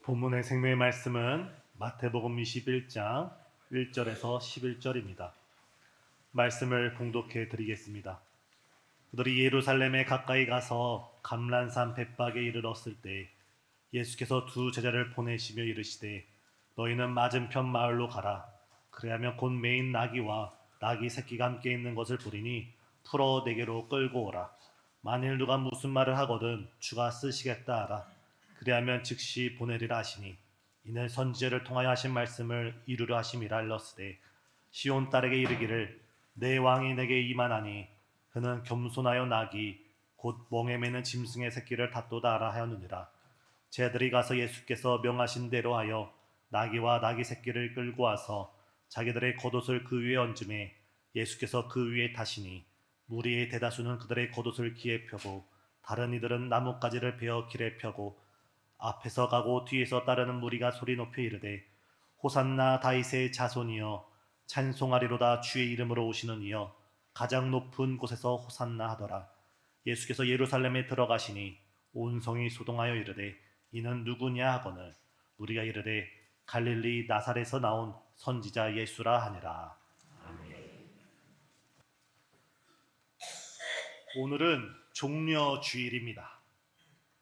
본문의 생명의 말씀은 마태복음 21장 1절에서 11절입니다. 말씀을 봉독해 드리겠습니다. 그들이 예루살렘에 가까이 가서 감람산 벳박에 이르렀을 때 예수께서 두 제자를 보내시며 이르시되 너희는 맞은편 마을로 가라. 그리하면 곧 매인 나귀와 나귀 새끼가 함께 있는 것을 보리니 풀어 내게로 끌고 오라. 만일 누가 무슨 말을 하거든 주가 쓰시겠다 하라. 그리하면 즉시 보내리라 하시니 이는 선지자를 통하여 하신 말씀을 이루려 하심이라 일렀으되 시온 딸에게 이르기를 내 왕이 내게 임하나니 그는 겸손하여 나귀 곧 멍에 매는 짐승의 새끼를 닫도다 하라 하였느니라. 제자들이 가서 예수께서 명하신 대로 하여 나귀와 나귀 새끼를 끌고 와서 자기들의 겉옷을 그 위에 얹음에 예수께서 그 위에 타시니 무리의 대다수는 그들의 겉옷을 기에 펴고 다른 이들은 나뭇가지를 베어 길에 펴고 앞에서 가고 뒤에서 따르는 무리가 소리 높여 이르되 호산나 다윗의 자손이여 찬송하리로다 주의 이름으로 오시는 이여 가장 높은 곳에서 호산나 하더라. 예수께서 예루살렘에 들어가시니 온 성이 소동하여 이르되 이는 누구냐 하거늘 무리가 이르되 갈릴리 나사렛에서 나온 선지자 예수라 하니라. 아멘. 오늘은 종려주일입니다.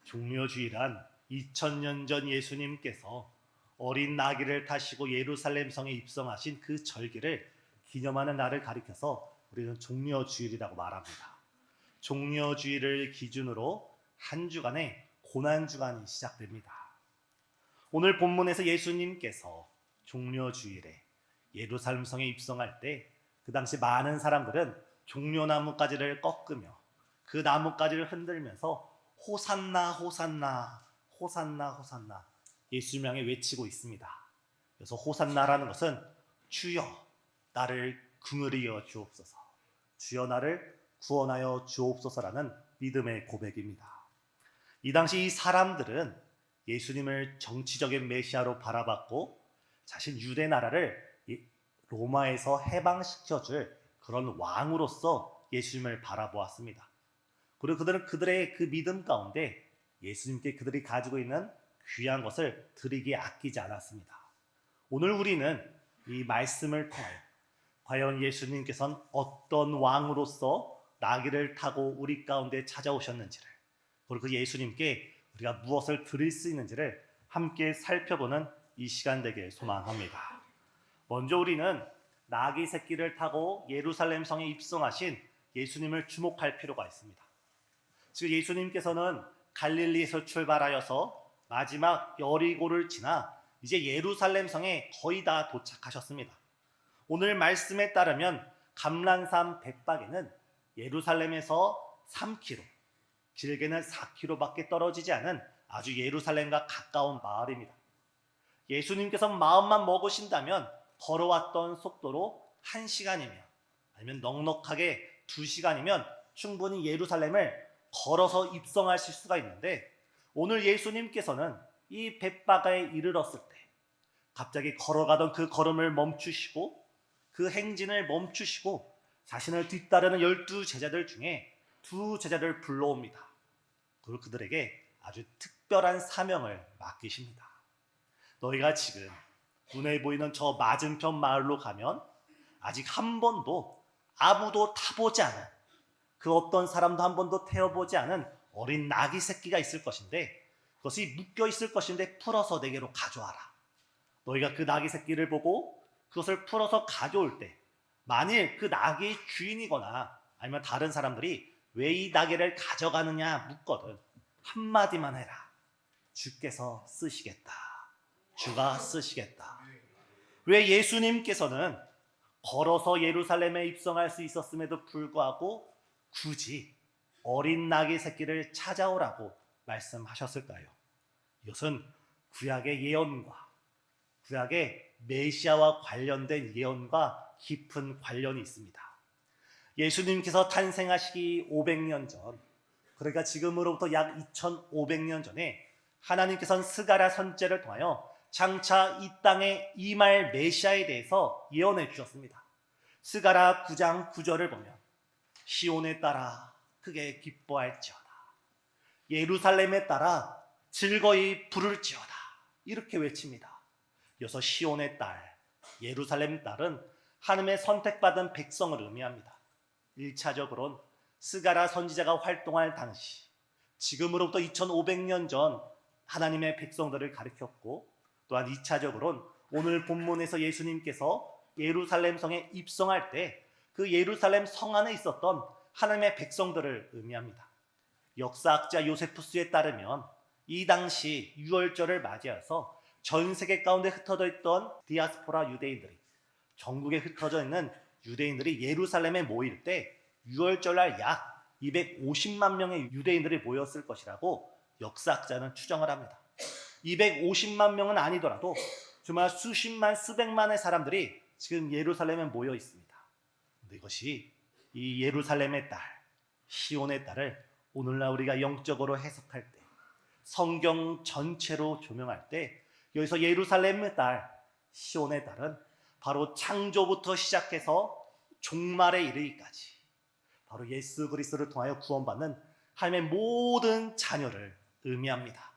종려주일한 2000년 전 예수님께서 어린 나귀를 타시고 예루살렘 성에 입성하신 그 절기를 기념하는 날을 가리켜서 우리는 종려주일이라고 말합니다. 종려주일을 기준으로 한 주간의 고난주간이 시작됩니다. 오늘 본문에서 예수님께서 종려주일에 예루살렘 성에 입성할 때 그 당시 많은 사람들은 종려나뭇가지를 꺾으며 그 나뭇가지를 흔들면서 호산나 호산나 호산나 호산나 예수님 향해 외치고 있습니다. 그래서 호산나라는 것은 주여 나를 긍휼히 여겨 주옵소서, 주여 나를 구원하여 주옵소서라는 믿음의 고백입니다. 이 당시 이 사람들은 예수님을 정치적인 메시아로 바라봤고 자신 유대 나라를 로마에서 해방시켜줄 그런 왕으로서 예수님을 바라보았습니다. 그리고 그들은 그들의 그 믿음 가운데 예수님께 그들이 가지고 있는 귀한 것을 드리기에 아끼지 않았습니다. 오늘 우리는 이 말씀을 통하여 과연 예수님께서는 어떤 왕으로서 나귀를 타고 우리 가운데 찾아오셨는지를, 그리고 그 예수님께 우리가 무엇을 드릴 수 있는지를 함께 살펴보는 이 시간 되길 소망합니다. 먼저 우리는 나귀 새끼를 타고 예루살렘 성에 입성하신 예수님을 주목할 필요가 있습니다. 즉 예수님께서는 갈릴리에서 출발하여서 마지막 여리고를 지나 이제 예루살렘 성에 거의 다 도착하셨습니다. 오늘 말씀에 따르면 감람산 벳박에는 예루살렘에서 3km, 길게는 4km밖에 떨어지지 않은 아주 예루살렘과 가까운 마을입니다. 예수님께서 마음만 먹으신다면 걸어왔던 속도로 1시간이면 아니면 넉넉하게 2시간이면 충분히 예루살렘을 걸어서 입성하실 수가 있는데 오늘 예수님께서는 이 벳박에 이르렀을 때 갑자기 걸어가던 그 걸음을 멈추시고 그 행진을 멈추시고 자신을 뒤따르는 12제자들 중에 2제자를 불러옵니다. 그리고 그들에게 아주 특별한 사명을 맡기십니다. 너희가 지금 눈에 보이는 저 맞은편 마을로 가면 아직 한 번도 아무도 타보지 않은 그 어떤 사람도 한 번도 태워보지 않은 어린 나귀 새끼가 있을 것인데 그것이 묶여 있을 것인데 풀어서 내게로 가져와라. 너희가 그 나귀 새끼를 보고 그것을 풀어서 가져올 때 만일 그 나귀의 주인이거나 아니면 다른 사람들이 왜 이 나귀를 가져가느냐 묻거든 한마디만 해라. 주께서 쓰시겠다. 주가 쓰시겠다. 왜 예수님께서는 걸어서 예루살렘에 입성할 수 있었음에도 불구하고 굳이 어린 나귀 새끼를 찾아오라고 말씀하셨을까요? 이것은 구약의 예언과 구약의 메시아와 관련된 예언과 깊은 관련이 있습니다. 예수님께서 탄생하시기 500년 전, 그러니까 지금으로부터 약 2500년 전에 하나님께서는 스가랴 선지자를 통하여 장차 이 땅에 임할 메시아에 대해서 예언해 주셨습니다. 스가랴 9장 9절을 보면 시온에 따라 크게 기뻐할지어다. 예루살렘에 따라 즐거이 부를지어다. 이렇게 외칩니다. 이어서 시온의 딸, 예루살렘 딸은 하나님의 선택받은 백성을 의미합니다. 1차적으로는 스가랴 선지자가 활동할 당시, 지금으로부터 2500년 전 하나님의 백성들을 가리켰고, 또한 2차적으로는 오늘 본문에서 예수님께서 예루살렘 성에 입성할 때 그 예루살렘 성 안에 있었던 하나님의 백성들을 의미합니다. 역사학자 요세푸스에 따르면 이 당시 유월절을 맞이해서 전 세계 가운데 흩어져 있던 디아스포라 유대인들이, 전국에 흩어져 있는 유대인들이 예루살렘에 모일 때 유월절날 약 250만 명의 유대인들이 모였을 것이라고 역사학자는 추정을 합니다. 250만 명은 아니더라도 정말 수십만, 수백만의 사람들이 지금 예루살렘에 모여 있습니다. 근데 이것이 이 예루살렘의 딸, 시온의 딸을 오늘날 우리가 영적으로 해석할 때, 성경 전체로 조명할 때, 여기서 예루살렘의 딸, 시온의 딸은 바로 창조부터 시작해서 종말에 이르기까지 바로 예수 그리스도를 통하여 구원받는 하나님의 모든 자녀를 의미합니다.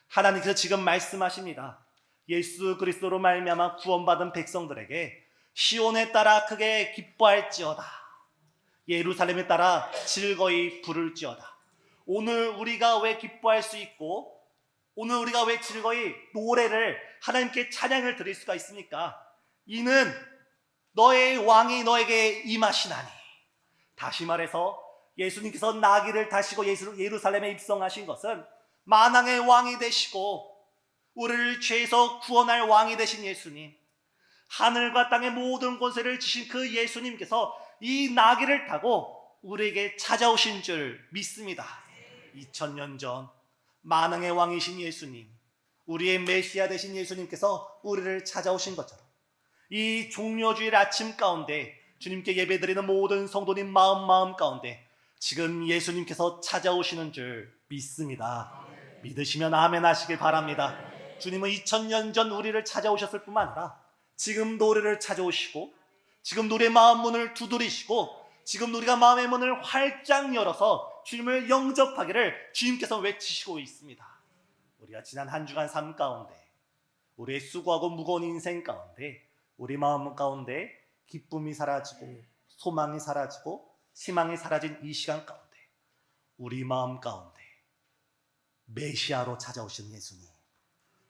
하나님께서 지금 말씀하십니다. 예수 그리스도로 말미암아 구원받은 백성들에게 시온에 따라 크게 기뻐할지어다, 예루살렘에 따라 즐거이 부를지어다. 오늘 우리가 왜 기뻐할 수 있고, 오늘 우리가 왜 즐거이 노래를, 하나님께 찬양을 드릴 수가 있습니까? 이는 너의 왕이 너에게 임하시나니. 다시 말해서 예수님께서 나귀를 타시고 예루살렘에 입성하신 것은 만왕의 왕이 되시고 우리를 죄에서 구원할 왕이 되신 예수님, 하늘과 땅의 모든 권세를 지신 그 예수님께서 이 나귀를 타고 우리에게 찾아오신 줄 믿습니다. 2000년 전 만왕의 왕이신 예수님, 우리의 메시아 되신 예수님께서 우리를 찾아오신 것처럼 이 종려주일 아침 가운데 주님께 예배드리는 모든 성도님 마음 가운데 지금 예수님께서 찾아오시는 줄 믿습니다. 믿으시면 아멘 하시길 바랍니다. 주님은 2000년 전 우리를 찾아오셨을 뿐만 아니라 지금도 우리를 찾아오시고, 지금도 우리의 마음 문을 두드리시고, 지금도 우리가 마음의 문을 활짝 열어서 주님을 영접하기를 주님께서 외치시고 있습니다. 우리가 지난 한 주간 삶 가운데, 우리의 수고하고 무거운 인생 가운데, 우리 마음 가운데 기쁨이 사라지고 소망이 사라지고 희망이 사라진 이 시간 가운데 우리 마음 가운데 메시아로 찾아오신 예수님,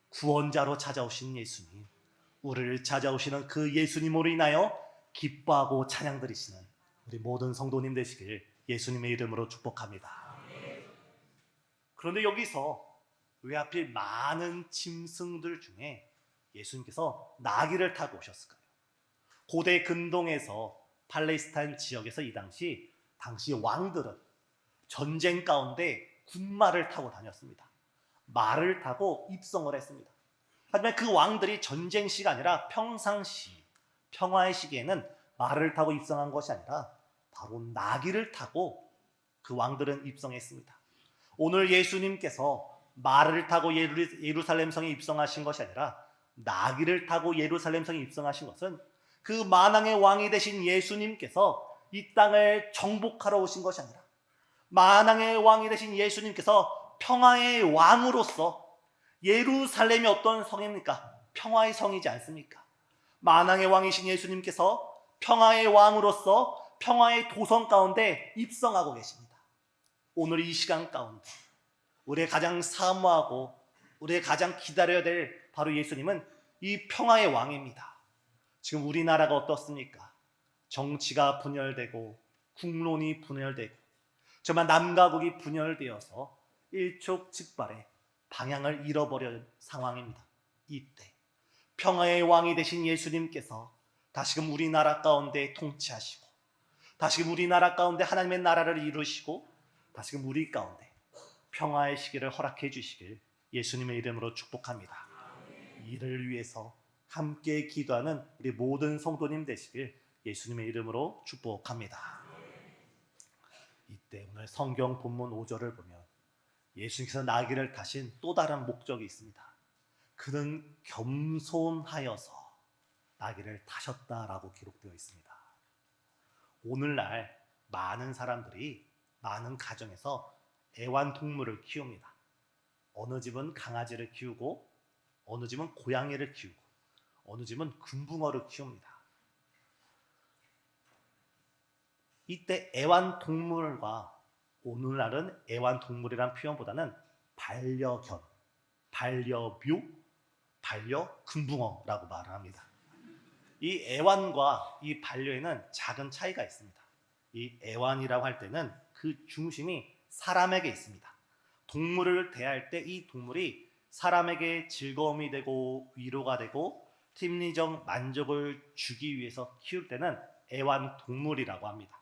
구원자로 찾아오신 예수님, 우리를 찾아오시는 그 예수님으로 인하여 기뻐하고 찬양 드리시는 우리 모든 성도님 되시길 예수님의 이름으로 축복합니다. 그런데 여기서 왜 하필 많은 짐승들 중에 예수님께서 나귀를 타고 오셨을까요? 고대 근동에서, 팔레스타인 지역에서 이 당시 왕들은 전쟁 가운데 군마를 타고 다녔습니다. 말을 타고 입성을 했습니다. 하지만 그 왕들이 전쟁 시가 아니라 평상시, 평화의 시기에는 말을 타고 입성한 것이 아니라 바로 나귀를 타고 그 왕들은 입성했습니다. 오늘 예수님께서 말을 타고 예루살렘 성에 입성하신 것이 아니라 나귀를 타고 예루살렘 성에 입성하신 것은 그 만왕의 왕이 되신 예수님께서 이 땅을 정복하러 오신 것이 아니라 만왕의 왕이 되신 예수님께서 평화의 왕으로서, 예루살렘이 어떤 성입니까? 평화의 성이지 않습니까? 만왕의 왕이신 예수님께서 평화의 왕으로서 평화의 도성 가운데 입성하고 계십니다. 오늘 이 시간 가운데 우리의 가장 사모하고 우리의 가장 기다려야 될 바로 예수님은 이 평화의 왕입니다. 지금 우리나라가 어떻습니까? 정치가 분열되고 국론이 분열되고 정말 남과 북이 분열되어서 일촉즉발의 방향을 잃어버린 상황입니다. 이때 평화의 왕이 되신 예수님께서 다시금 우리나라 가운데 통치하시고, 다시금 우리나라 가운데 하나님의 나라를 이루시고, 다시금 우리 가운데 평화의 시기를 허락해 주시길 예수님의 이름으로 축복합니다. 이를 위해서 함께 기도하는 우리 모든 성도님 되시길 예수님의 이름으로 축복합니다. 이때 오늘 성경 본문 5절을 보면 예수님께서 나귀를 타신 또 다른 목적이 있습니다. 그는 겸손하여서 나귀를 타셨다라고 기록되어 있습니다. 오늘날 많은 사람들이 많은 가정에서 애완동물을 키웁니다. 어느 집은 강아지를 키우고 어느 집은 고양이를 키우고 어느 집은 금붕어를 키웁니다. 이때 애완동물과 오늘날은 애완동물이란 표현보다는 반려견, 반려묘, 반려금붕어라고 말을 합니다. 이 애완과 이 반려에는 작은 차이가 있습니다. 이 애완이라고 할 때는 그 중심이 사람에게 있습니다. 동물을 대할 때 이 동물이 사람에게 즐거움이 되고 위로가 되고 심리적 만족을 주기 위해서 키울 때는 애완동물이라고 합니다.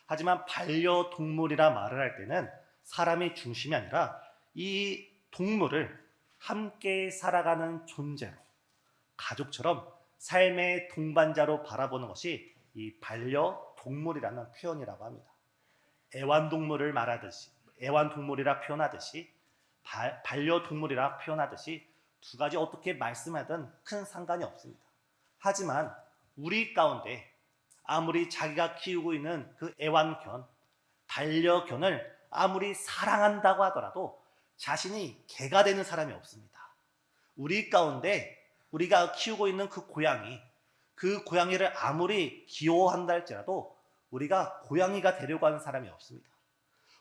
하지만 반려동물이라 말을 할 때는 사람이 중심이 아니라 이 동물을 함께 살아가는 존재로, 가족처럼 삶의 동반자로 바라보는 것이 이 반려동물이라는 표현이라고 합니다. 애완동물을 말하듯이, 애완동물이라 표현하듯이, 반려동물이라 표현하듯이 두 가지 어떻게 말씀하든 큰 상관이 없습니다. 하지만 우리 가운데 아무리 자기가 키우고 있는 그 애완견, 반려견을 아무리 사랑한다고 하더라도 자신이 개가 되는 사람이 없습니다. 우리 가운데 우리가 키우고 있는 그 고양이를 아무리 귀여워한다 할지라도 우리가 고양이가 되려고 하는 사람이 없습니다.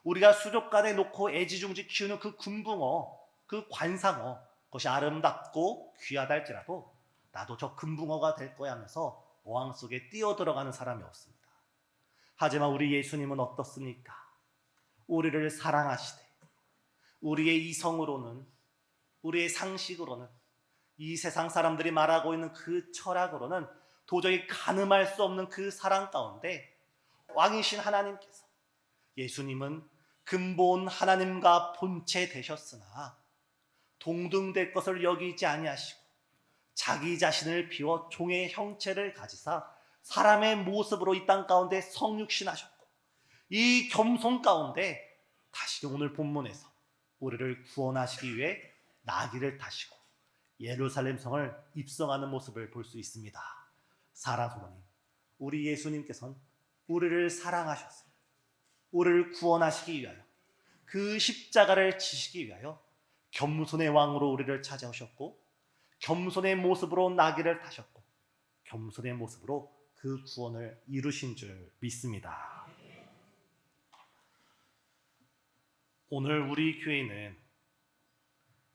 우리가 수족관에 놓고 애지중지 키우는 그 금붕어, 그 관상어, 그것이 아름답고 귀하다 할지라도 나도 저 금붕어가 될 거야 하면서 어항 속에 뛰어들어가는 사람이 없습니다. 하지만 우리 예수님은 어떻습니까? 우리를 사랑하시되 우리의 이성으로는, 우리의 상식으로는, 이 세상 사람들이 말하고 있는 그 철학으로는 도저히 가늠할 수 없는 그 사랑 가운데 왕이신 하나님께서, 예수님은 근본 하나님과 본체 되셨으나 동등될 것을 여기지 아니하시고 자기 자신을 비워 종의 형체를 가지사 사람의 모습으로 이 땅 가운데 성육신하셨고, 이 겸손 가운데 다시 오늘 본문에서 우리를 구원하시기 위해 나귀를 타시고 예루살렘 성을 입성하는 모습을 볼 수 있습니다. 사라 부모님, 우리 예수님께서는 우리를 사랑하셔서 우리를 구원하시기 위하여 그 십자가를 지시기 위하여 겸손의 왕으로 우리를 찾아오셨고, 겸손의 모습으로 나귀를 타셨고, 겸손의 모습으로 그 구원을 이루신 줄 믿습니다. 오늘 우리 교회는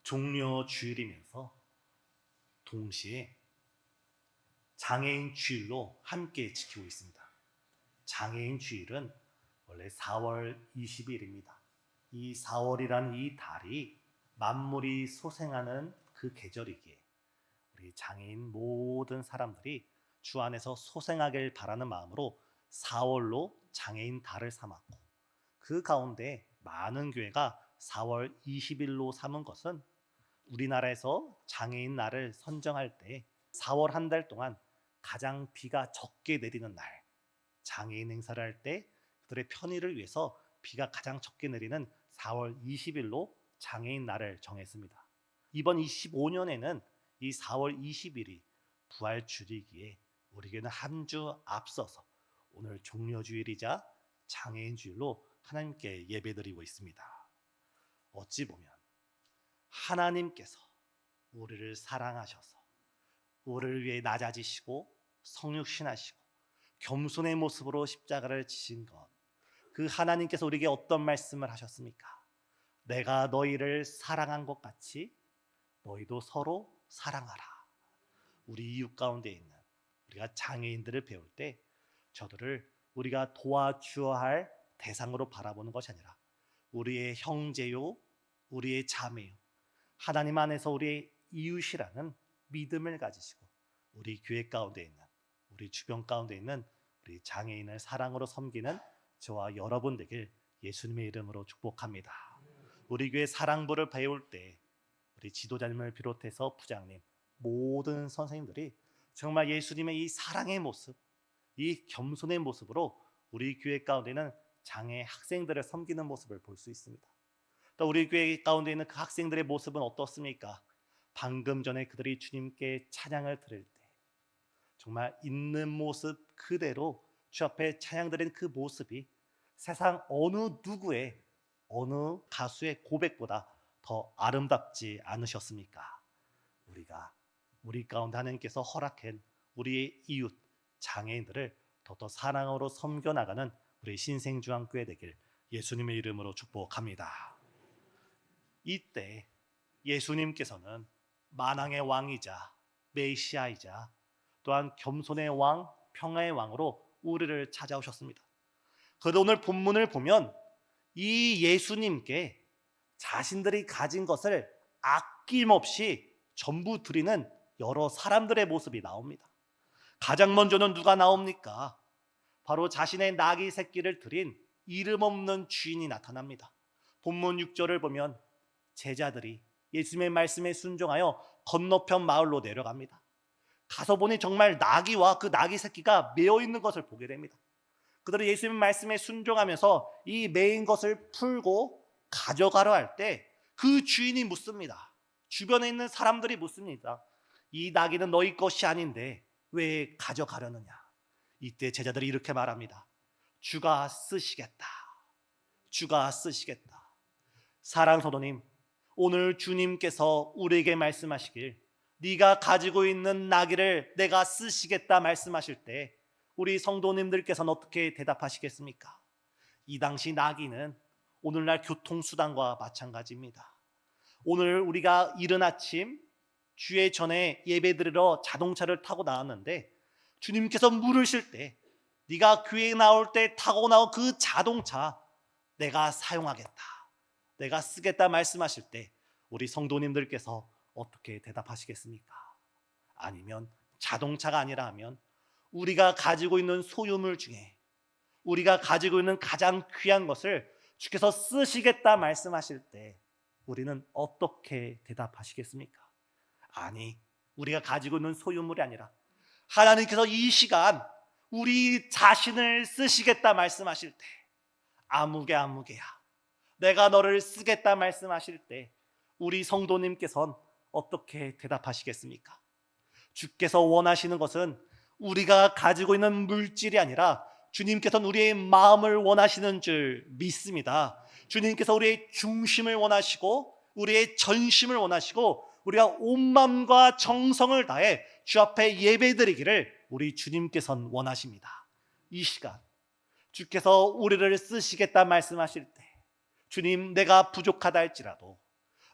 종려 주일이면서 동시에 장애인 주일로 함께 지키고 있습니다. 장애인 주일은 원래 4월 20일입니다. 이 4월이라는 이 달이 만물이 소생하는 그 계절이기에 우리 장애인 모든 사람들이 주 안에서 소생하길 바라는 마음으로 4월로 장애인 달을 삼았고, 그 가운데 많은 교회가 4월 20일로 삼은 것은 우리나라에서 장애인 날을 선정할 때 4월 한 달 동안 가장 비가 적게 내리는 날, 장애인 행사를 할 때 그들의 편의를 위해서 비가 가장 적게 내리는 4월 20일로 장애인 날을 정했습니다. 이번 25년에는 이 4월 20일이 부활주일이기에 우리 교회는 한 주 앞서서 오늘 종려주일이자 장애인 주일로 하나님께 예배드리고 있습니다. 어찌 보면 하나님께서 우리를 사랑하셔서 우리를 위해 낮아지시고 성육신하시고 겸손의 모습으로 십자가를 지신 것, 그 하나님께서 우리에게 어떤 말씀을 하셨습니까? 내가 너희를 사랑한 것 같이 너희도 서로 사랑하라. 우리 이웃 가운데 있는 우리가 장애인들을 배울 때 저들을 우리가 도와주어야 할 대상으로 바라보는 것이 아니라 우리의 형제요, 우리의 자매요, 하나님 안에서 우리의 이웃이라는 믿음을 가지시고 우리 교회 가운데 있는, 우리 주변 가운데 있는 우리 장애인을 사랑으로 섬기는 저와 여러분 되길 예수님의 이름으로 축복합니다. 우리 교회 사랑부를 배울 때 우리 지도자님을 비롯해서 부장님, 모든 선생님들이 정말 예수님의 이 사랑의 모습, 이 겸손의 모습으로 우리 교회 가운데는 장애 학생들을 섬기는 모습을 볼 수 있습니다. 또 우리 교회 가운데 있는 그 학생들의 모습은 어떻습니까? 방금 전에 그들이 주님께 찬양을 드릴 때 정말 있는 모습 그대로 주 앞에 찬양 드린 그 모습이 세상 어느 누구의, 어느 가수의 고백보다 더 아름답지 않으셨습니까? 우리 가운데 하나님께서 허락한 우리의 이웃 장애인들을 더더 사랑으로 섬겨나가는 우리 신생중앙교회 되길 예수님의 이름으로 축복합니다. 이때 예수님께서는 만왕의 왕이자 메시아이자 또한 겸손의 왕, 평화의 왕으로 우리를 찾아오셨습니다. 그런데 오늘 본문을 보면 이 예수님께 자신들이 가진 것을 아낌없이 전부 드리는 여러 사람들의 모습이 나옵니다. 가장 먼저는 누가 나옵니까? 바로 자신의 나귀 새끼를 드린 이름 없는 주인이 나타납니다. 본문 6절을 보면 제자들이 예수님의 말씀에 순종하여 건너편 마을로 내려갑니다. 가서 보니 정말 나귀와 그 나귀 새끼가 매어 있는 것을 보게 됩니다. 그들은 예수님의 말씀에 순종하면서 이 매인 것을 풀고 가져가려 할 때 그 주인이 묻습니다. 주변에 있는 사람들이 묻습니다. 이 나귀는 너희 것이 아닌데 왜 가져가려느냐? 이때 제자들이 이렇게 말합니다. 주가 쓰시겠다. 주가 쓰시겠다. 사랑하는 성도님, 오늘 주님께서 우리에게 말씀하시길 네가 가지고 있는 나귀를 내가 쓰시겠다 말씀하실 때 우리 성도님들께서는 어떻게 대답하시겠습니까? 이 당시 나귀는 오늘날 교통수단과 마찬가지입니다. 오늘 우리가 이른 아침 주의 전에 예배드리러 자동차를 타고 나왔는데 주님께서 물으실 때 네가 교회에 나올 때 타고 나온 그 자동차 내가 사용하겠다, 내가 쓰겠다 말씀하실 때 우리 성도님들께서 어떻게 대답하시겠습니까? 아니면 자동차가 아니라 하면 우리가 가지고 있는 소유물 중에 우리가 가지고 있는 가장 귀한 것을 주께서 쓰시겠다 말씀하실 때 우리는 어떻게 대답하시겠습니까? 아니, 우리가 가지고 있는 소유물이 아니라 하나님께서 이 시간 우리 자신을 쓰시겠다 말씀하실 때 아무개야 내가 너를 쓰겠다 말씀하실 때 우리 성도님께서는 어떻게 대답하시겠습니까? 주께서 원하시는 것은 우리가 가지고 있는 물질이 아니라 주님께서는 우리의 마음을 원하시는 줄 믿습니다. 주님께서 우리의 중심을 원하시고 우리의 전심을 원하시고 우리가 온 마음과 정성을 다해 주 앞에 예배드리기를 우리 주님께서는 원하십니다. 이 시간 주께서 우리를 쓰시겠다 말씀하실 때 주님, 내가 부족하다 할지라도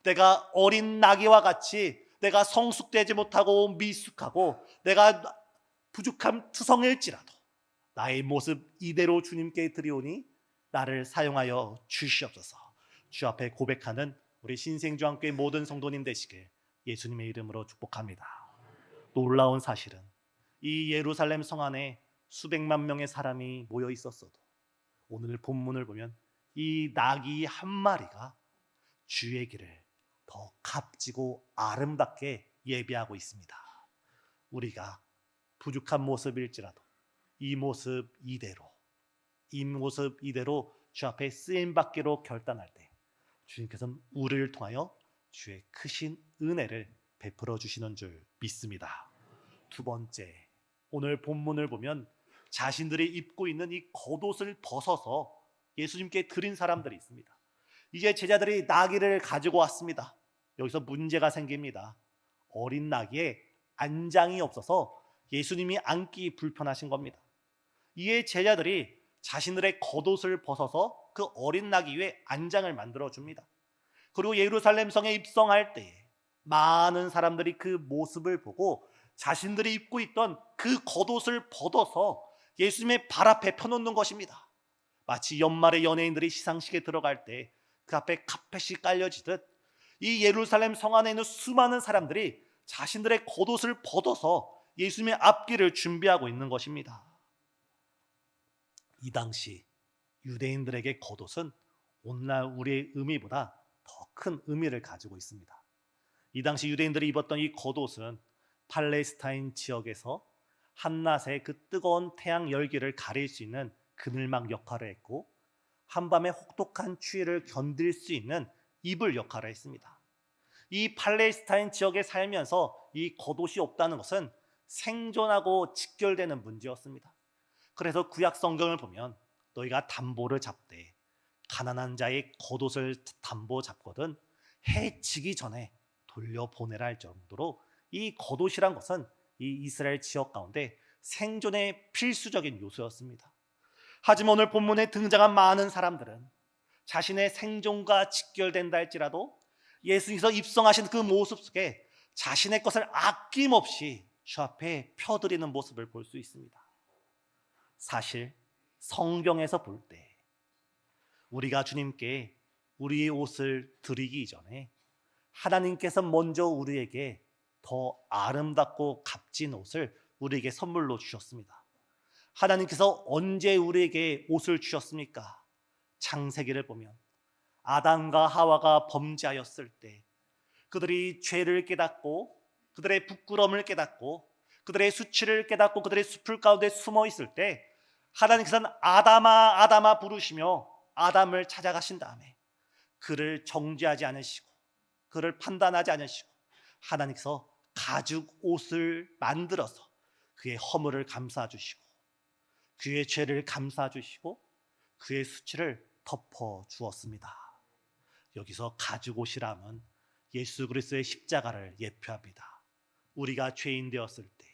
내가 어린 나귀와 같이 내가 성숙되지 못하고 미숙하고 내가 부족한 투성일지라도 나의 모습 이대로 주님께 드리오니 나를 사용하여 주시옵소서. 주 앞에 고백하는 우리 신생중앙교회 모든 성도님 되시길 예수님의 이름으로 축복합니다. 놀라운 사실은 이 예루살렘 성 안에 수백만 명의 사람이 모여 있었어도 오늘 본문을 보면 이 나귀 한 마리가 주의 길을 더 값지고 아름답게 예배하고 있습니다. 우리가 부족한 모습일지라도 이 모습 이대로 주 앞에 쓰임받기로 결단할 때 주님께서는 우리를 통하여 주의 크신 은혜를 베풀어 주시는 줄 믿습니다. 두 번째, 오늘 본문을 보면 자신들이 입고 있는 이 겉옷을 벗어서 예수님께 드린 사람들이 있습니다. 이제 제자들이 나귀를 가지고 왔습니다. 여기서 문제가 생깁니다. 어린 나귀에 안장이 없어서 예수님이 앉기 불편하신 겁니다. 이에 제자들이 자신들의 겉옷을 벗어서 그 어린 나귀 위에 안장을 만들어 줍니다. 그리고 예루살렘 성에 입성할 때에 많은 사람들이 그 모습을 보고 자신들이 입고 있던 그 겉옷을 벗어서 예수님의 발 앞에 펴놓는 것입니다. 마치 연말에 연예인들이 시상식에 들어갈 때 그 앞에 카펫이 깔려지듯 이 예루살렘 성 안에 있는 수많은 사람들이 자신들의 겉옷을 벗어서 예수님의 앞길을 준비하고 있는 것입니다. 이 당시 유대인들에게 겉옷은 오늘날 우리의 의미보다 더 큰 의미를 가지고 있습니다. 이 당시 유대인들이 입었던 이 겉옷은 팔레스타인 지역에서 한낮의 그 뜨거운 태양 열기를 가릴 수 있는 그늘막 역할을 했고 한밤의 혹독한 추위를 견딜 수 있는 이불 역할을 했습니다. 이 팔레스타인 지역에 살면서 이 겉옷이 없다는 것은 생존하고 직결되는 문제였습니다. 그래서 구약 성경을 보면 너희가 담보를 잡되 가난한 자의 겉옷을 담보 잡거든 해 지기 전에 돌려보내라 할 정도로 이 겉옷이란 것은 이 이스라엘 지역 가운데 생존의 필수적인 요소였습니다. 하지만 오늘 본문에 등장한 많은 사람들은 자신의 생존과 직결된다 할지라도 예수님께서 입성하신 그 모습 속에 자신의 것을 아낌없이 주 앞에 펴드리는 모습을 볼 수 있습니다. 사실 성경에서 볼 때 우리가 주님께 우리의 옷을 드리기 전에 하나님께서 먼저 우리에게 더 아름답고 값진 옷을 우리에게 선물로 주셨습니다. 하나님께서 언제 우리에게 옷을 주셨습니까? 창세기를 보면 아담과 하와가 범죄하였을 때 그들이 죄를 깨닫고 그들의 부끄러움을 깨닫고 그들의 수치를 깨닫고 그들의 숲을 가운데 숨어 있을 때 하나님께서는 아담아 아담아 부르시며 아담을 찾아가신 다음에 그를 정죄하지 않으시고 그를 판단하지 않으시고 하나님께서 가죽 옷을 만들어서 그의 허물을 감싸주시고 그의 죄를 감싸주시고 그의 수치를 덮어주었습니다. 여기서 가죽 옷이라면 예수 그리스도의 십자가를 예표합니다. 우리가 죄인 되었을 때,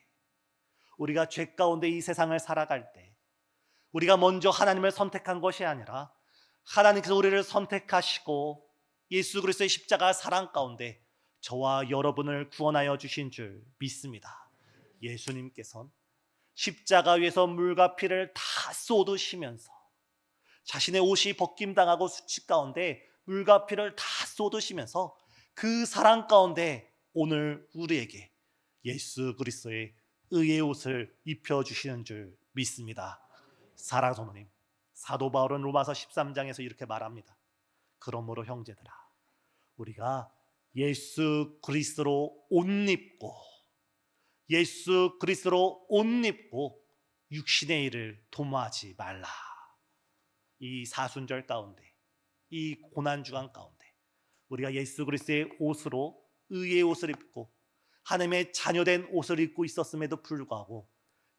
우리가 죄 가운데 이 세상을 살아갈 때 우리가 먼저 하나님을 선택한 것이 아니라 하나님께서 우리를 선택하시고 예수 그리스도의 십자가 사랑 가운데 저와 여러분을 구원하여 주신 줄 믿습니다. 예수님께서는 십자가 위에서 물과 피를 다 쏟으시면서 자신의 옷이 벗김당하고 수치 가운데 물과 피를 다 쏟으시면서 그 사랑 가운데 오늘 우리에게 예수 그리스도의 의의 옷을 입혀주시는 줄 믿습니다. 사랑하는 성도님, 사도 바울은 로마서 13장에서 이렇게 말합니다. 그러므로 형제들아 우리가 예수 그리스도로 옷 입고 예수 그리스도로 옷 입고 육신의 일을 도모하지 말라. 이 사순절 가운데 이 고난주간 가운데 우리가 예수 그리스도의 옷으로 의의 옷을 입고 하나님의 자녀된 옷을 입고 있었음에도 불구하고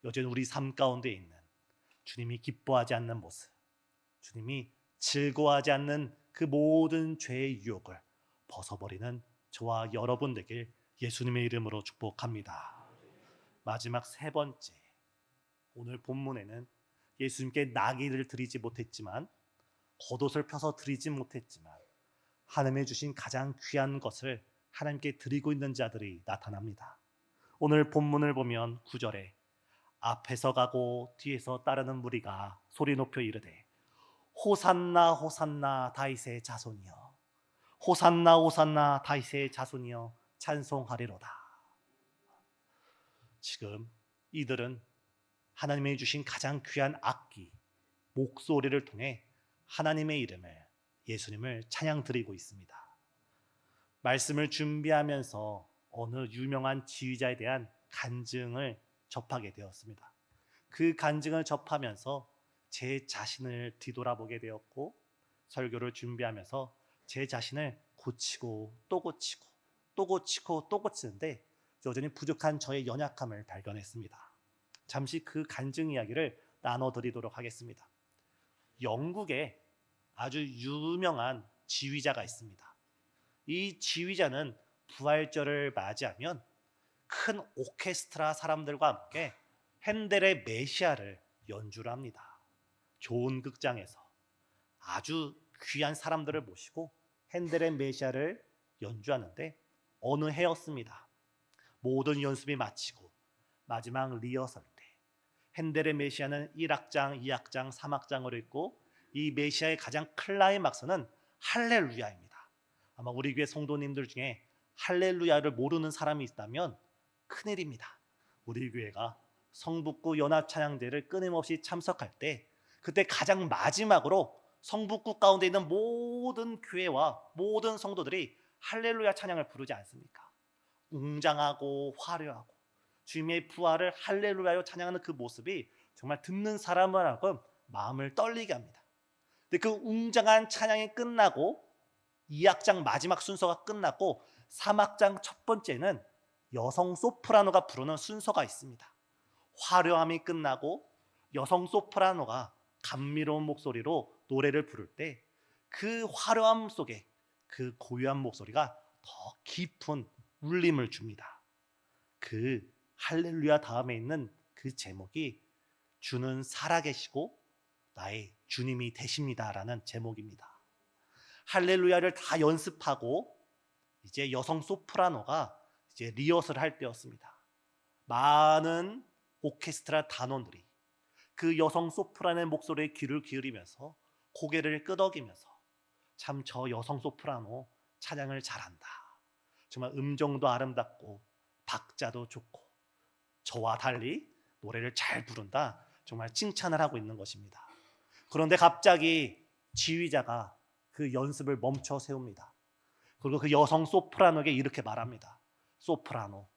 여전히 우리 삶 가운데 있는 주님이 기뻐하지 않는 모습, 주님이 즐거워하지 않는 그 모든 죄의 유혹을 벗어버리는 저와 여러분 되길 예수님의 이름으로 축복합니다. 마지막 세 번째, 오늘 본문에는 예수님께 나귀를 드리지 못했지만 겉옷을 펴서 드리지 못했지만 하나님의 주신 가장 귀한 것을 하나님께 드리고 있는 자들이 나타납니다. 오늘 본문을 보면 9절에 앞에서 가고 뒤에서 따르는 무리가 소리 높여 이르되 호산나 호산나 다윗의 자손이여 호산나 호산나 다윗의 자손이여 찬송하리로다. 지금 이들은 하나님이 주신 가장 귀한 악기 목소리를 통해 하나님의 이름을 예수님을 찬양 드리고 있습니다. 말씀을 준비하면서 어느 유명한 지휘자에 대한 간증을 접하게 되었습니다. 그 간증을 접하면서 제 자신을 뒤돌아보게 되었고 설교를 준비하면서 제 자신을 고치고 또 고치고 또 고치고 또 고치는데 여전히 부족한 저의 연약함을 발견했습니다. 잠시 그 간증 이야기를 나눠드리도록 하겠습니다. 영국에 아주 유명한 지휘자가 있습니다. 이 지휘자는 부활절을 맞이하면 큰 오케스트라 사람들과 함께 핸델의 메시아를 연주를 합니다. 좋은 극장에서 아주 귀한 사람들을 모시고 핸델의 메시아를 연주하는데 어느 해였습니다. 모든 연습이 마치고 마지막 리허설 때 핸델의 메시아는 1악장, 2악장, 3악장으로 있고 이 메시아의 가장 클라이막스는 할렐루야입니다. 아마 우리 교회 성도님들 중에 할렐루야를 모르는 사람이 있다면 큰일입니다. 우리 교회가 성북구 연합찬양대를 끊임없이 참석할 때 그때 가장 마지막으로 성북구 가운데 있는 모든 교회와 모든 성도들이 할렐루야 찬양을 부르지 않습니까? 웅장하고 화려하고 주님의 부활을 할렐루야로 찬양하는 그 모습이 정말 듣는 사람을 하고 마음을 떨리게 합니다. 근데 그 웅장한 찬양이 끝나고 2악장 마지막 순서가 끝났고 3악장 첫 번째는 여성 소프라노가 부르는 순서가 있습니다. 화려함이 끝나고 여성 소프라노가 감미로운 목소리로 노래를 부를 때 그 화려함 속에 그 고요한 목소리가 더 깊은 울림을 줍니다. 그 할렐루야 다음에 있는 그 제목이 주는 살아계시고 나의 주님이 되십니다라는 제목입니다. 할렐루야를 다 연습하고 이제 여성 소프라노가 이제 리허설 할 때였습니다. 많은 오케스트라 단원들이 그 여성 소프라노의 목소리에 귀를 기울이면서 고개를 끄덕이면서 참 저 여성 소프라노 찬양을 잘한다. 정말 음정도 아름답고 박자도 좋고 저와 달리 노래를 잘 부른다. 정말 칭찬을 하고 있는 것입니다. 그런데 갑자기 지휘자가 그 연습을 멈춰 세웁니다. 그리고 그 여성 소프라노에게 이렇게 말합니다. 소프라노,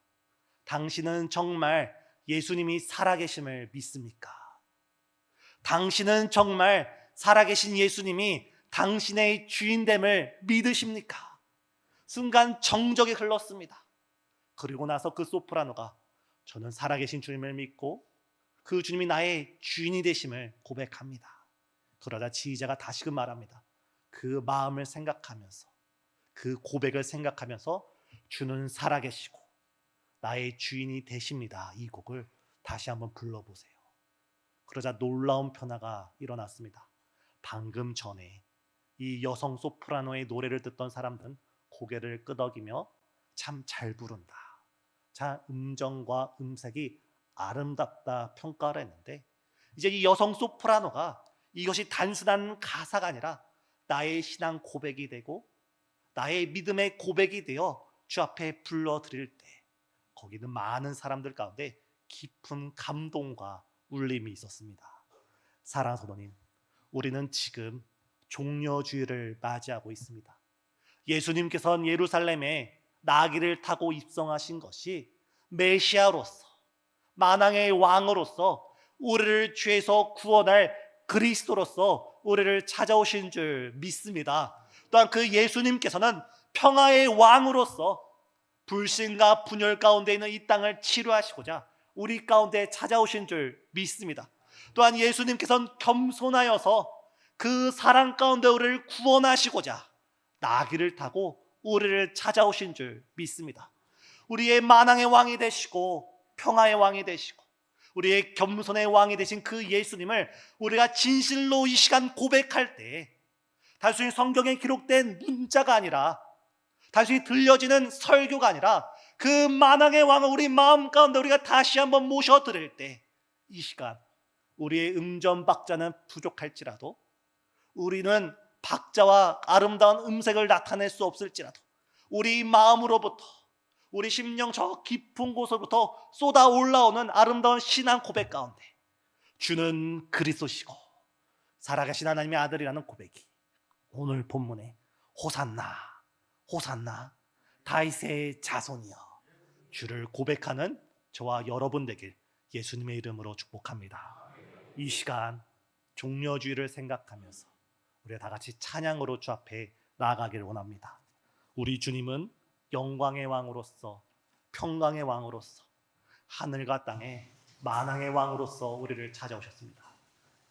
당신은 정말 예수님이 살아계심을 믿습니까? 당신은 정말 살아계신 예수님이 당신의 주인됨을 믿으십니까? 순간 정적이 흘렀습니다. 그리고 나서 그 소프라노가 저는 살아계신 주님을 믿고 그 주님이 나의 주인이 되심을 고백합니다. 그러자 지휘자가 다시금 말합니다. 그 마음을 생각하면서 그 고백을 생각하면서 주는 살아계시고 나의 주인이 되십니다. 이 곡을 다시 한번 불러보세요. 그러자 놀라운 변화가 일어났습니다. 방금 전에 이 여성 소프라노의 노래를 듣던 사람들은 고개를 끄덕이며 참 잘 부른다. 자, 음정과 음색이 아름답다 평가를 했는데 이제 이 여성 소프라노가 이것이 단순한 가사가 아니라 나의 신앙 고백이 되고 나의 믿음의 고백이 되어 주 앞에 불러드릴 때 거기는 많은 사람들 가운데 깊은 감동과 울림이 있었습니다. 사랑하는 성도님, 우리는 지금 종려주일을 맞이하고 있습니다. 예수님께서는 예루살렘에 나귀를 타고 입성하신 것이 메시아로서 만왕의 왕으로서 우리를 죄에서 구원할 그리스도로서 우리를 찾아오신 줄 믿습니다. 또한 그 예수님께서는 평화의 왕으로서 불신과 분열 가운데 있는 이 땅을 치료하시고자 우리 가운데 찾아오신 줄 믿습니다. 또한 예수님께서는 겸손하여서 그 사랑 가운데 우리를 구원하시고자 나귀를 타고 우리를 찾아오신 줄 믿습니다. 우리의 만왕의 왕이 되시고 평화의 왕이 되시고 우리의 겸손의 왕이 되신 그 예수님을 우리가 진실로 이 시간 고백할 때 단순히 성경에 기록된 문자가 아니라 단순히 들려지는 설교가 아니라 그 만왕의 왕을 우리 마음 가운데 우리가 다시 한번 모셔드릴 때 이 시간 우리의 음전 박자는 부족할지라도 우리는 박자와 아름다운 음색을 나타낼 수 없을지라도 우리 마음으로부터 우리 심령 저 깊은 곳으로부터 쏟아 올라오는 아름다운 신앙 고백 가운데 주는 그리스도시고 살아계신 하나님의 아들이라는 고백이 오늘 본문에 호산나 호산나 다윗의 자손이여 주를 고백하는 저와 여러분 되길 예수님의 이름으로 축복합니다. 이 시간 종려주의를 생각하면서 우리가 다 같이 찬양으로 주 앞에 나아가기를 원합니다. 우리 주님은 영광의 왕으로서 평강의 왕으로서 하늘과 땅의 만왕의 왕으로서 우리를 찾아오셨습니다.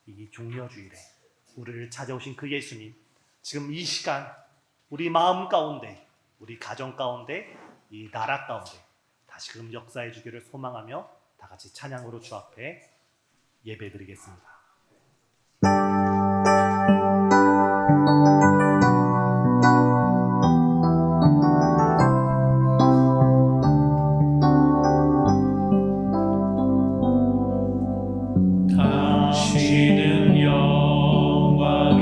이 종려주일에 우리를 찾아오신 그 예수님, 지금 이 시간 우리 마음 가운데 우리 가정 가운데 이 나라 가운데 다시금 역사해 주기를 소망하며 다 같이 찬양으로 주 앞에 예배드리겠습니다. 당신은 영광의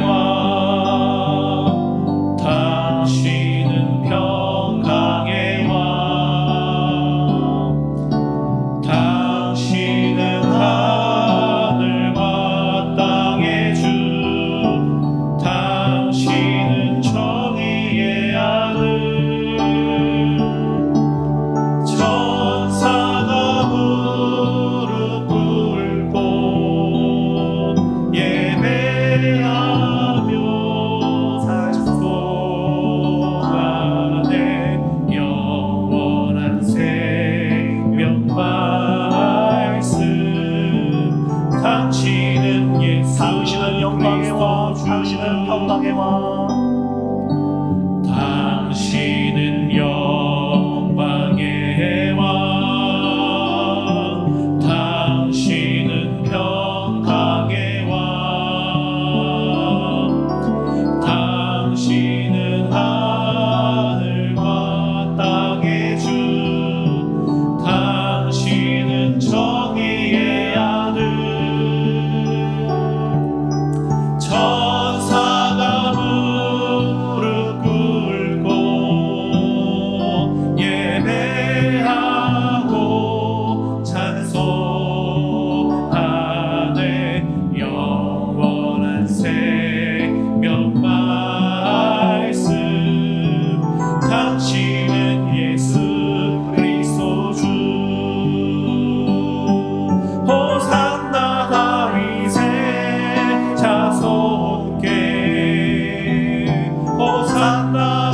왕, 당신은 평강의 왕, 당신은 하나님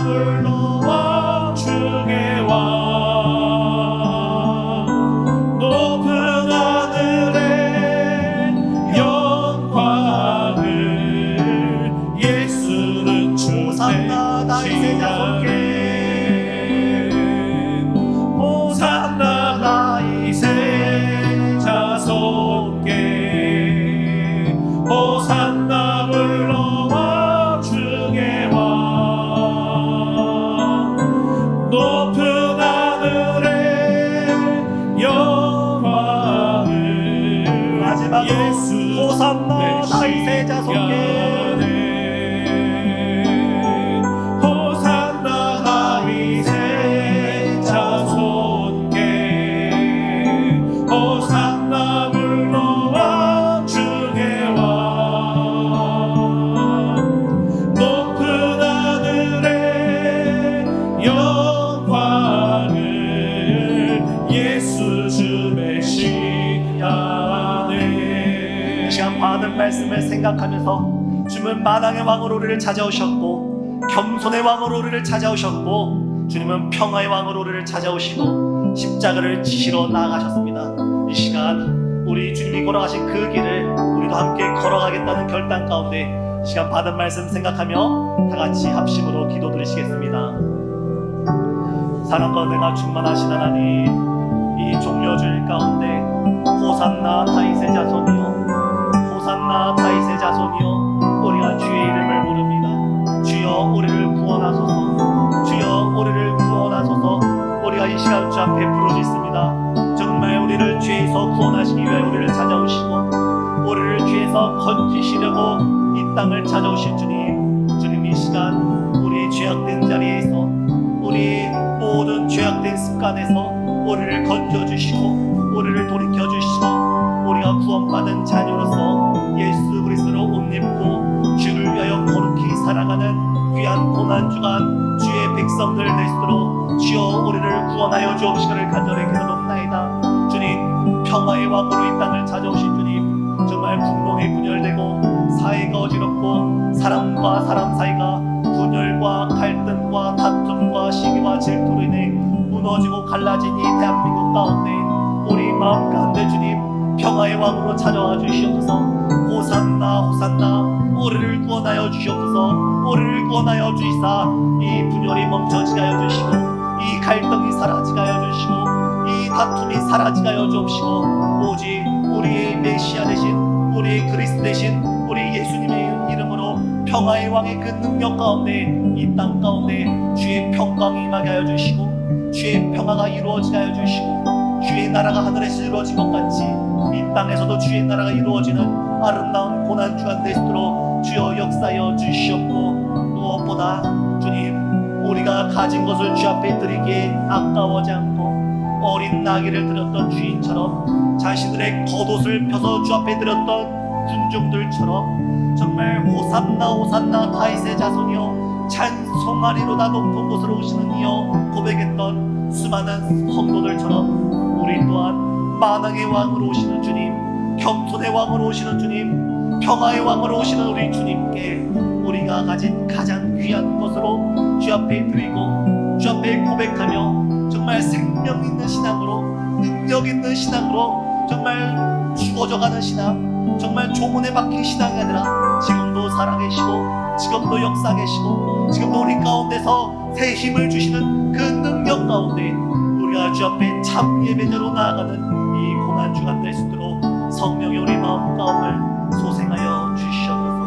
불러와 주의 왕 높은 하늘에 영광을 예수는 호산나 다윗의 자손께 호산나 다윗의 자손께 호산나 불러와 주의 왕 높은 하늘에 영광을 마지막으로 예수 호산나 다윗의 자손께 호산나 다윗의 자손께 호산나 불러와 주의 왕 높은 하늘에 영광을 예수 주 메시아네. 이 시간 받은 말씀을 생각하면서 주님은 만왕의 왕으로 우리를 찾아오셨고 겸손의 왕으로 우리를 찾아오셨고 주님은 평화의 왕으로 우리를 찾아오시고 십자가를 지시러 나아가셨습니다. 이 시간 우리 주님이 걸어가신 그 길을 우리도 함께 걸어가겠다는 결단 가운데 이 시간 받은 말씀 생각하며 다 같이 합심으로 기도드리시겠습니다. 사랑과 은혜가 충만하신 하나님, 이 종려주일 가운데 호산나 다윗의 자손이여 호산나 다윗의 자손이여 우리가 주의 이름을 부릅니다. 주여 우리를 구원하소서. 주여 우리를 구원하소서. 우리가 이 시간 주 앞에 부르짖습니다. 정말 우리를 죄에서 구원하시기 위해 우리를 찾아오시고 우리를 죄에서 건지시려고 이 땅을 찾아오신 주님, 주님 이 시간 우리의 죄악된 자리에서 우리 모든 죄악된 습관에서 우리를 건져주시고 우리를 돌이켜주시고 우리가 구원받은 자녀로서 예수 그리스도로 옷 입고 주를 위하여 거룩히 살아가는 귀한 고난주간 주의 백성들 될 수 있도록 주여 우리를 구원하여 주옵시기를 간절히 기도합나이다. 주님, 평화의 왕으로 이 땅을 찾아오신 주님, 정말 국론이 분열되고 사회가 어지럽고 사람과 사람 사이가 분열과 갈등과 다툼과 시기와 질투로 인해 무너지고 갈라진 이 대한민국 가운데 우리 마음 가운데 주님 평화의 왕으로 찾아와 주시옵소서. 호산나 호산나 우리를 구원하여 주시옵소서. 우리를 구원하여 주시사 이 분열이 멈춰지게 하여 주시고 이 갈등이 사라지게 하여 주시고 이 다툼이 사라지게 하여 주옵시고 오직 우리의 메시아 대신 우리의 그리스도 대신 우리 예수님의 이름으로 평화의 왕의 그 능력 가운데 이 땅 가운데 주의 평강이 임하게 하여 주시고 주의 평화가 이루어지게 하여 주시고 주의 나라가 하늘에서 이루어진 것 같이 이 땅에서도 주의 나라가 이루어지는 아름다운 고난주간 되시도록 주여 역사하여 주시옵고 무엇보다 주님 우리가 가진 것을 주 앞에 드리기에 아까워지 않고 어린 나귀를 드렸던 주인처럼 자신들의 겉옷을 펴서 주 앞에 드렸던 군중들처럼 정말 호산나 호산나 다윗의 자손이여 찬송하리로다 높은 곳으로 오시는 이여 고백했던 수많은 성도들처럼 우리 또한 만왕의 왕으로 오시는 주님, 겸손의 왕으로 오시는 주님, 평화의 왕으로 오시는 우리 주님께 우리가 가진 가장 귀한 것으로 주 앞에 드리고 주 앞에 고백하며 정말 생명 있는 신앙으로 능력 있는 신앙으로 정말 죽어져가는 신앙, 정말 조문에 박힌 신앙이 아니라 지금도 살아계시고 지금도 역사계시고 지금도 우리 가운데서 새 힘을 주시는 그 능력 가운데 우리가 주 앞에 참 예배자로 나아가는 이 고난주간 될 수 있도록 성령이 우리 마음 가운을 소생하여 주시옵소서.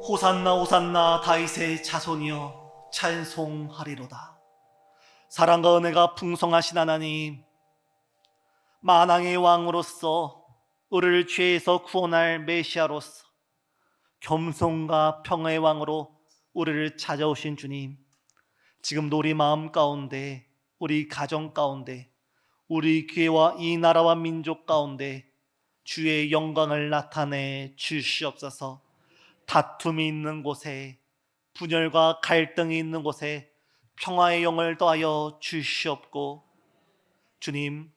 호산나 호산나 다윗의 자손이여 찬송하리로다. 사랑과 은혜가 풍성하신 하나님, 만왕의 왕으로서 우리를 죄에서 구원할 메시아로서 겸손과 평화의 왕으로 우리를 찾아오신 주님, 지금도 우리 마음 가운데 우리 가정 가운데 우리 교회와 이 나라와 민족 가운데 주의 영광을 나타내 주시옵소서. 다툼이 있는 곳에 분열과 갈등이 있는 곳에 평화의 영을 더하여 주시옵고, 주님,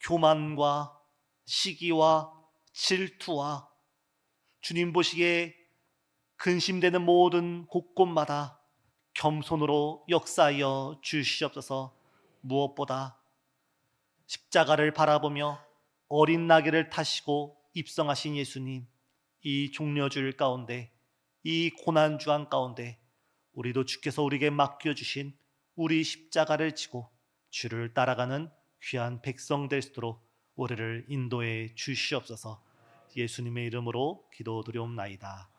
교만과 시기와 질투와 주님 보시기에 근심되는 모든 곳곳마다 겸손으로 역사하여 주시옵소서. 무엇보다 십자가를 바라보며 어린 나귀를 타시고 입성하신 예수님, 이 종려주일 가운데, 이 고난주간 가운데 우리도 주께서 우리에게 맡겨주신 우리 십자가를 지고 주를 따라가는 귀한 백성 될 수 있도록 우리를 인도해 주시옵소서. 예수님의 이름으로 기도드리옵나이다.